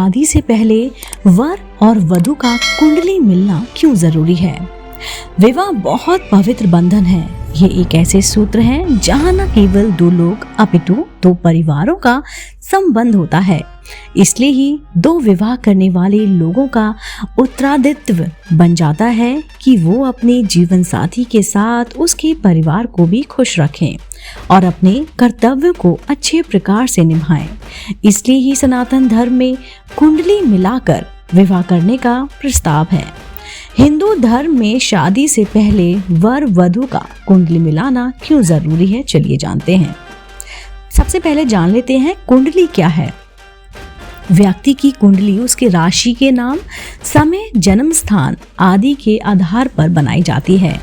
शादी से पहले वर और वधू का कुंडली मिलना क्यों जरूरी है? विवाह बहुत पवित्र बंधन है। ये एक ऐसे सूत्र है जहाँ न केवल दो लोग अपितु दो परिवारों का संबंध होता है। इसलिए ही दो विवाह करने वाले लोगों का उत्तरादित्व बन जाता है कि वो अपने जीवन साथी के साथ उसके परिवार को भी खुश रखें और अपने कर्तव्य को अच्छे प्रकार से निभाएं। इसलिए ही सनातन धर्म में कुंडली मिलाकर विवाह करने का प्रस्ताव है। हिंदू धर्म में शादी से पहले वर वधू का कुंडली मिलाना क्यों जरूरी है, चलिए जानते हैं। सबसे पहले जान लेते हैं कुंडली क्या है। व्यक्ति की कुंडली उसके राशि के नाम, समय, जन्म स्थान आदि के आधार पर बनाई जाती है।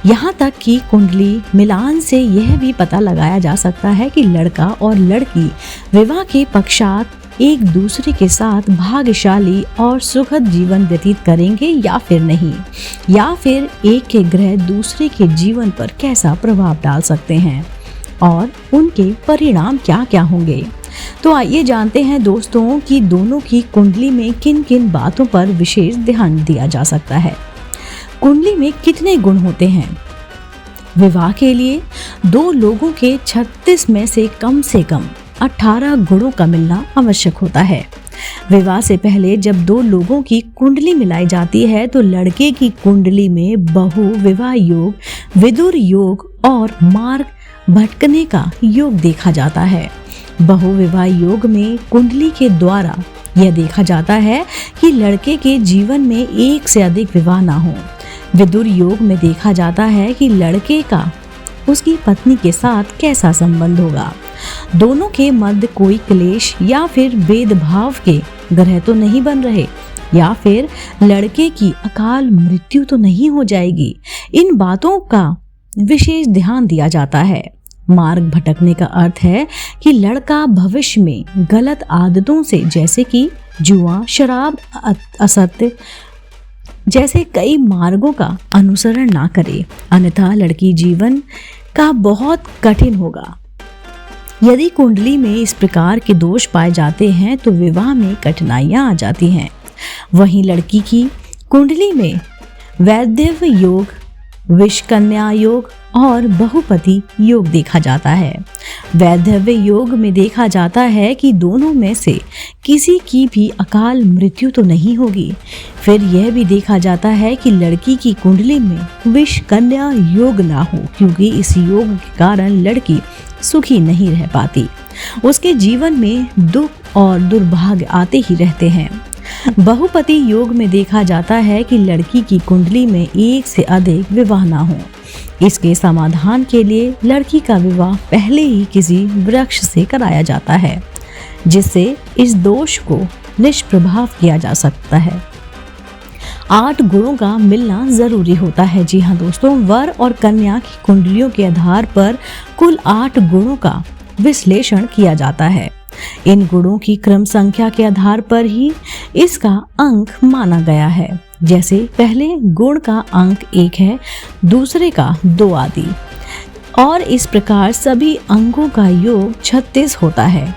यहाँ तक कि कुंडली मिलान से यह भी पता लगाया जा सकता है कि लड़का और लड़की विवाह के पश्चात एक दूसरे के साथ भाग्यशाली और सुखद जीवन व्यतीत करेंगे या फिर नहीं, या फिर एक के ग्रह दूसरे के जीवन पर कैसा प्रभाव डाल सकते हैं और उनके परिणाम क्या क्या होंगे। तो आइए जानते हैं दोस्तों कि दोनों की कुंडली में किन किन बातों पर विशेष ध्यान दिया जा सकता है। कुंडली में कितने गुण होते हैं? विवाह के लिए दो लोगों के 36 में से कम 18 गुणों का मिलना आवश्यक होता है। विवाह से पहले जब दो लोगों की कुंडली मिलाई जाती है तो लड़के की कुंडली में बहु विवाह योग, विदुर योग और मार्ग भटकने का योग देखा जाता है। बहु विवाह योग में कुंडली के द्वारा यह देखा जाता है कि लड़के के जीवन में एक से अधिक विवाह ना हो। विदुर योग में देखा जाता है कि लड़के का उसकी पत्नी के साथ कैसा संबंध होगा, दोनों के मध्य कोई क्लेश या फिर भेदभाव के ग्रह तो नहीं बन रहे, या फिर लड़के की अकाल मृत्यु तो नहीं हो जाएगी। इन बातों का विशेष ध्यान दिया जाता है। मार्ग भटकने का अर्थ है कि लड़का भविष्य में गलत आदतों से, जैसे कि जुआ, शराब, असत्य जैसे कई मार्गों का अनुसरण ना करे, अन्यथा लड़की जीवन का बहुत कठिन होगा। यदि कुंडली में इस प्रकार के दोष पाए जाते हैं तो विवाह में कठिनाइयां आ जाती हैं। वहीं लड़की की कुंडली में वैधव्य योग, विषकन्या योग और बहुपति योग देखा जाता है। वैधव्य योग में देखा जाता है कि दोनों में से किसी की भी अकाल मृत्यु तो नहीं होगी। फिर यह भी देखा जाता है कि लड़की की कुंडली में विषकन्या योग ना हो, क्योंकि इस योग के कारण लड़की सुखी नहीं रह पाती। उसके जीवन में दुख और दुर्भाग्य आते ही रहते हैं। बहुपति योग में देखा जाता है कि लड़की की कुंडली में एक से अधिक विवाह ना हो। इसके समाधान के लिए लड़की का विवाह पहले ही किसी वृक्ष से कराया जाता है, जिससे इस दोष को निष्प्रभाव किया जा सकता है। 8 गुणों का मिलना जरूरी होता है। जी हाँ दोस्तों, वर और कन्या की कुंडलियों के आधार पर कुल 8 गुणों का विश्लेषण किया जाता है। इन गुणों की क्रम संख्या के आधार पर ही इसका अंक माना गया है। जैसे पहले गुण का अंक 1 है, दूसरे का 2 आदि, और इस प्रकार सभी अंकों का योग 36 होता है।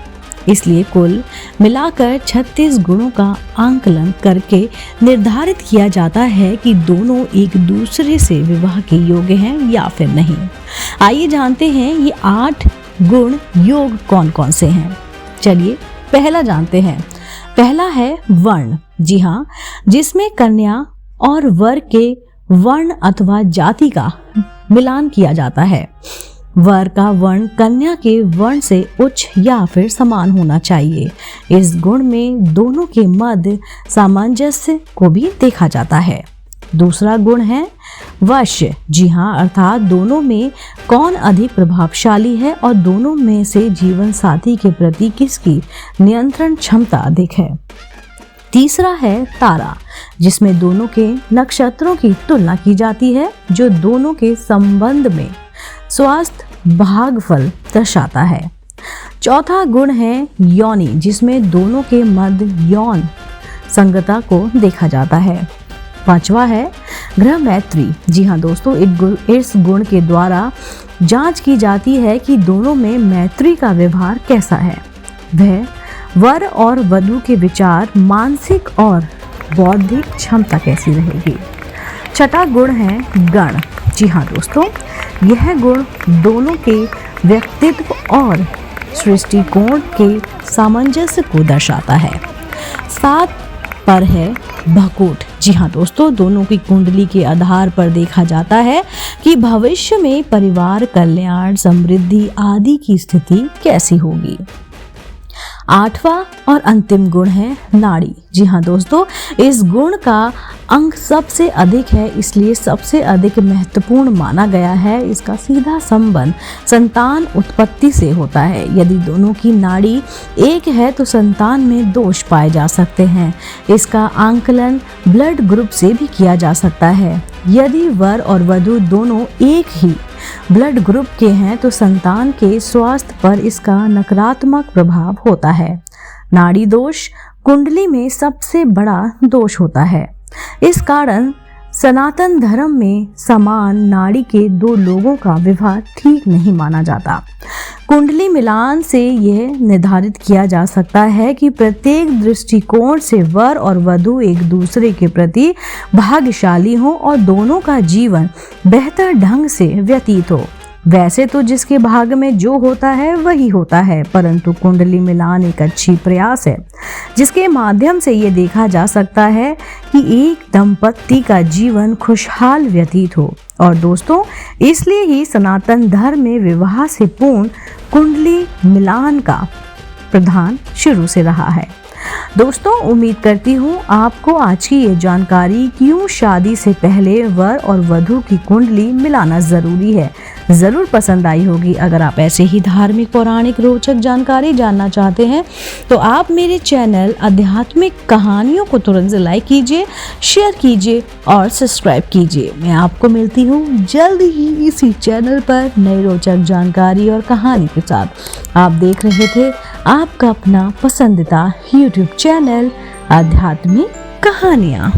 इसलिए कुल मिलाकर 36 गुणों का आंकलन करके निर्धारित किया जाता है कि दोनों एक दूसरे से विवाह के योग्य हैं या फिर नहीं। आइए जानते हैं ये 8 गुण योग कौन कौन से हैं। चलिए पहला जानते हैं। पहला है वर्ण। जी हाँ, जिसमें कन्या और वर के वर्ण अथवा जाति का मिलान किया जाता है। वर का वर्ण कन्या के वर्ण से उच्च या फिर समान होना चाहिए। इस गुण में दोनों के मध्य सामंजस्य को भी देखा जाता है। दूसरा गुण है वश्य। जी हाँ, अर्थात दोनों में कौन अधिक प्रभावशाली है और दोनों में से जीवन साथी के प्रति किसकी नियंत्रण क्षमता अधिक है। तीसरा है तारा, जिसमें दोनों के नक्षत्रों की तुलना की जाती है, जो दोनों के संबंध में स्वास्थ्य भागफल दर्शाता है। चौथा गुण है योनि, जिसमें दोनों के मध्य यौन संगता को देखा जाता है। पांचवा है ग्रह मैत्री। जी हाँ दोस्तों, इस गुण के द्वारा जांच की जाती है कि दोनों में मैत्री का व्यवहार कैसा है। वह वर और वधू के विचार, मानसिक और बौद्धिक क्षमता कैसी रहेगी। छठा गुण है गण। जी हाँ दोस्तों, यह गुण दोनों के व्यक्तित्व और दृष्टिकोण के सामंजस्य को दर्शाता है। 7 पर है भकूट। जी हाँ दोस्तों, दोनों की कुंडली के आधार पर देखा जाता है कि भविष्य में परिवार कल्याण, समृद्धि आदि की स्थिति कैसी होगी। 8वां और अंतिम गुण है नाड़ी। जी हाँ दोस्तों, इस गुण का अंक सबसे अधिक है, इसलिए सबसे अधिक महत्वपूर्ण माना गया है। इसका सीधा संबंध संतान उत्पत्ति से होता है। यदि दोनों की नाड़ी एक है तो संतान में दोष पाए जा सकते हैं। इसका आंकलन ब्लड ग्रुप से भी किया जा सकता है। यदि वर और वधू दोनों एक ही ब्लड ग्रुप के हैं तो संतान के स्वास्थ्य पर इसका नकारात्मक प्रभाव होता है। नाड़ी दोष कुंडली में सबसे बड़ा दोष होता है। इस कारण सनातन धर्म में समान नाड़ी के 2 लोगों का विवाह ठीक नहीं माना जाता। कुंडली मिलान से यह निर्धारित किया जा सकता है कि प्रत्येक दृष्टिकोण से वर और वधू एक दूसरे के प्रति भाग्यशाली हो और दोनों का जीवन बेहतर ढंग से व्यतीत हो। वैसे तो जिसके भाग्य में जो होता है वही होता है, परंतु कुंडली मिलान एक अच्छी प्रयास है जिसके माध्यम से ये देखा जा सकता है कि एक दंपति का जीवन खुशहाल व्यतीत हो। और दोस्तों, इसलिए ही सनातन धर्म में विवाह से पूर्ण कुंडली मिलान का प्रधान शुरू से रहा है। दोस्तों, उम्मीद करती हूँ आपको आज की ये जानकारी क्यों शादी से पहले वर और वधू की कुंडली मिलाना जरूरी है जरूर पसंद आई होगी। अगर आप ऐसे ही धार्मिक, पौराणिक, रोचक जानकारी जानना चाहते हैं तो आप मेरे चैनल आध्यात्मिक कहानियों को तुरंत से लाइक कीजिए, शेयर कीजिए और सब्सक्राइब कीजिए। मैं आपको मिलती हूँ जल्द ही इसी चैनल पर नई रोचक जानकारी और कहानी के साथ। आप देख रहे थे आपका अपना पसंदीदा YouTube चैनल आध्यात्मिक कहानियाँ।